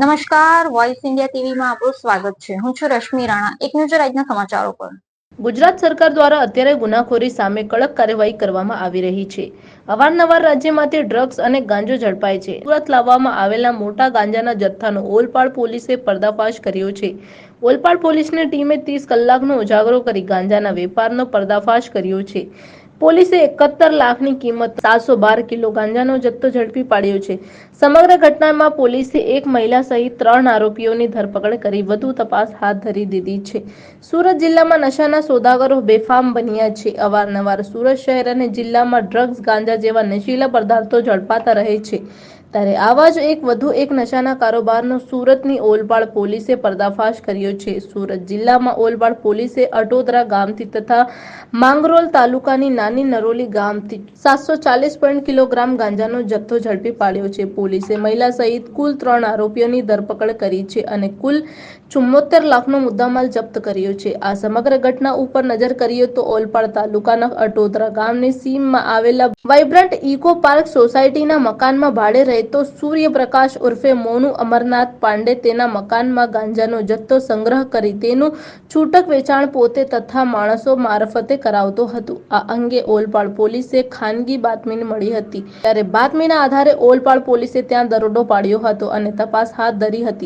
નમસ્કાર, voice India ટીવીમાં આપનું સ્વાગત છે. હું છું રશ્મિ રાણા. એક નજર આજના સમાચારો પર. ગુજરાત સરકાર દ્વારા અત્યારે ગુનાખોરી સામે કડક કાર્યવાહી કરવામાં આવી રહી છે. અવારનવાર રાજ્યમાંથી ડ્રગ્સ અને ગાંજો ઝડપાય છે. સુરત લાવવામાં આવેલા મોટા ગાંજાના જથ્થાનો ઓલપાડ પોલીસે પર્દાફાશ કર્યો છે. ઓલપાડ પોલીસની ટીમે 30 કલાકનો ઉજાગરો કરી ગાંજાના વેપારનો પર્દાફાશ કર્યો છે. પોલીસે 71 લાખની કિંમત 712 કિલો ગાંજાનો જથ્થો ઝડપી પાડ્યો છે. સમગ્ર ઘટનામાં પોલીસે એક મહિલા સહિત 3 આરોપીઓની ધરપકડ કરી વધુ તપાસ હાથ ધરી દીધી છે. સુરત જિલ્લામાં નશાના સોદાગરો બેફામ બન્યા છે. અવારનવાર સુરત શહેર અને જિલ્લામાં ડ્રગ્સ, ગાંજા જેવા નશીલા પદાર્થો ઝડપાતા રહે છે. ત્યારે આવા જ વધુ એક નશાના કારોબારનો સુરતની ઓલપાડ પોલીસે પર્દાફાશ કર્યો છે. સુરત જિલ્લામાં ઓલપાડ પોલીસે અટોદરા ગામથી તથા માંગરોળ તાલુકાની નાની નરોલી ગામથી 740 કિલોગ્રામ ગાંજાનો જથ્થો ઝડપી પાડ્યો છે. પોલીસે મહિલા સહિત કુલ 3 આરોપીઓની ધરપકડ કરી છે અને કુલ 74 લાખનો મુદ્દામાલ જપ્ત કર્યો છે. આ સમગ્ર ઘટના ઉપર નજર કરીએ તો ઓલપાડ તાલુકાના અટોદરા ગામની સીમમાં આવેલા વાઇબ્રન્ટ ઇકો પાર્ક સોસાયટીના મકાનમાં ભાડે રહેતો સૂર્યપ્રકાશ ઉર્ફે મોનુ અમરનાથ પાંડે તેના મકાનમાં ગાંજાનો જથ્થો સંગ્રહ કરી તેનું છૂટક વેચાણ પોતે તથા માણસો મારફતે કરાવતો હતો. આ અંગે ઓલપાડ પોલીસે ખાનગી બાતમી મળી હતી. ત્યારે બાતમીના આધારે ઓલપાડ પોલીસે ત્યાં દરોડો પાડ્યો હતો અને તપાસ હાથ ધરી હતી.